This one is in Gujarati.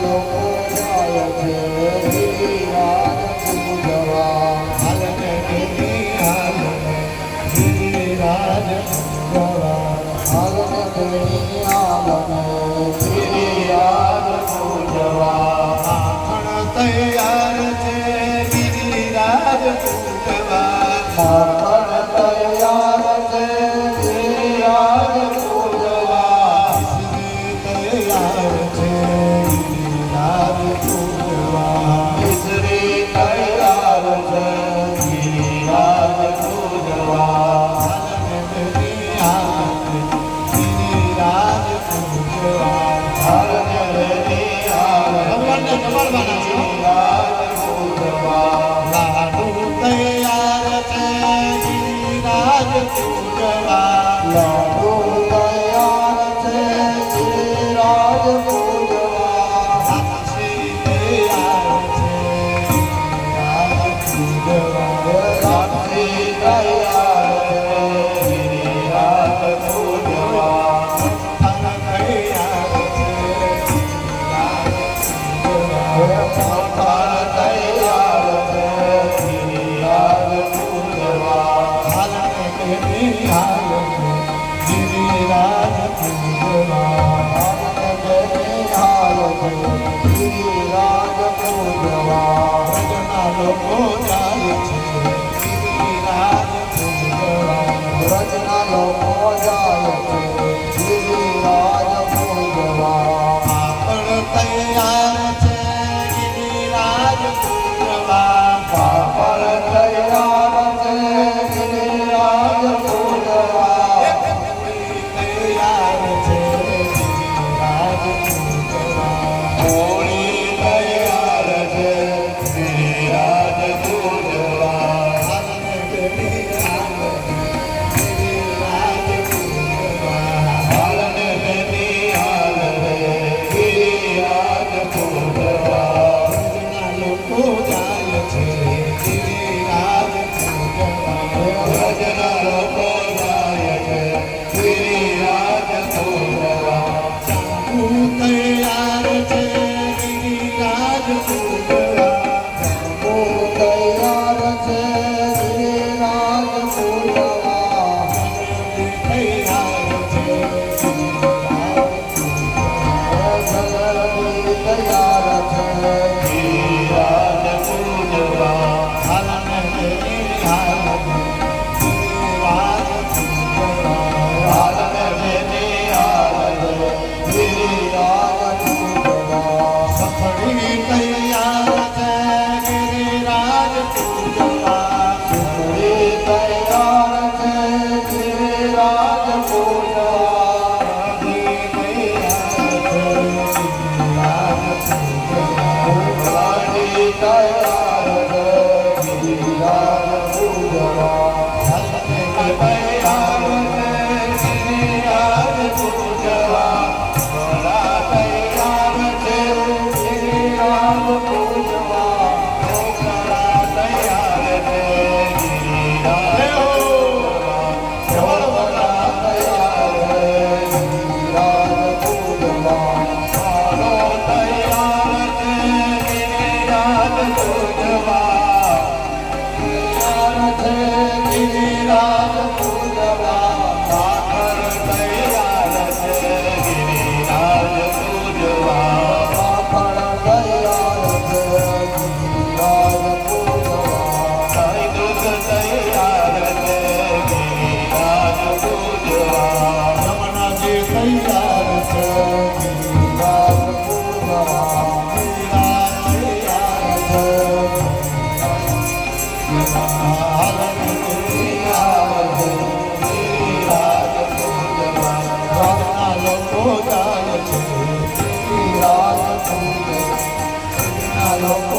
લોકો જાય છે ગિરિરાજ પૂજવા. હાલને ગિરિરાજ પૂજવા. હાલને ગિરિરાજ પૂજવા. માખણ તૈયાર છે ગિરિરાજ પૂજવા. માખણ તૈયાર છે ગિરિરાજ પૂજવા. તૈયાર છે ગિરિરાજ પૂજવા. મિશ્રી તૈયાર છે ગિરિરાજ પૂજવા. ગિરિરાજ પૂજવા. ભગવાનને જમાડવાના છે. લાડુ તૈયાર છે ગિરિરાજ પૂજવા. લાડુ તૈયાર છે ગિરિરાજ પૂજવા. સાક્ષી તૈયાર છે ગિરિરાજ પૂજવા. સાક્ષી તૈયાર છે ગિરિરાજ પૂજવા. તૈયાર છે ગિરિરાજ પૂજવા. મખણ તૈયાર છે ગિરિરાજ પૂજવા. હાલને ગિરિરાજ પૂજવા. ગિરિરાજ પૂજવા. વ્રજના લોકો જાય છે ગિરિરાજ પૂજવા. વ્રજના લોકો જાય છે ગિરિરાજ પૂજવા. પાપડ તૈયાર છે ગિરિરાજ પૂજવા. પાપડ તૈયાર છે ગિરિરાજ પૂજવા. તૈયાર છે ગિરિરાજ પૂજવા. હોળી તૈયાર છે ગિરિરાજ પૂજવા. હાલને ગિરિરાજ પૂજવા. હાલને તૈયાર છે ગિરિરાજ પૂજવા. વ્રજના લોકો જાય છે ગિરિરાજ પૂજવા. વ્રજના લોકો જાય છે ગિરિરાજ પૂજવા. ચાંપુ તૈયાર છે ગિરિરાજ પૂજવા. તૈયાર છે ગિરિરાજ પૂજવા. તૈયાર છે ગિરિરાજ પૂજવા. જલદી તૈયાર છે ગિરિરાજ પૂજવા. હાલને ગિરિરાજ પૂજવા. હાલને તૈયાર છે ગિરિરાજ પૂજવા. સફળી તૈયાર છે ગિરિરાજ પૂજવા. સુખડી તૈયાર છે ગિરિરાજ પૂજવા. લાડી તૈયાર છે ગિરિરાજ પૂજવા. તૈયાર છે ગિરિરાજ પૂજવા. ઘોડા તૈયાર છે ગિરિરાજ પૂજવા. ઘોડા તૈયાર છે ગિરિરાજ પૂજવા. ઘોડા તૈયાર છે ગિરિરાજ પૂજવા. ઘોડો તૈયાર છે ગિરિરાજ પૂજવા. તૈયાર છે ગિરિરાજ પૂજવા. માખણ તૈયાર છે ગિરિરાજ પૂજવા. માખણ તૈયાર છે ગિરિરાજ પૂજવા. દૂધ તૈયાર છે ગિરિરાજ પૂજવા. રમણાજી તૈયાર છે ગિરિરાજ પૂજવા. તૈયાર છે. હાલને તૈયાર છે ગિરિરાજ પૂજવા. વ્રજના લોકો જાય છે ગિરિરાજ પૂજવા. લોકો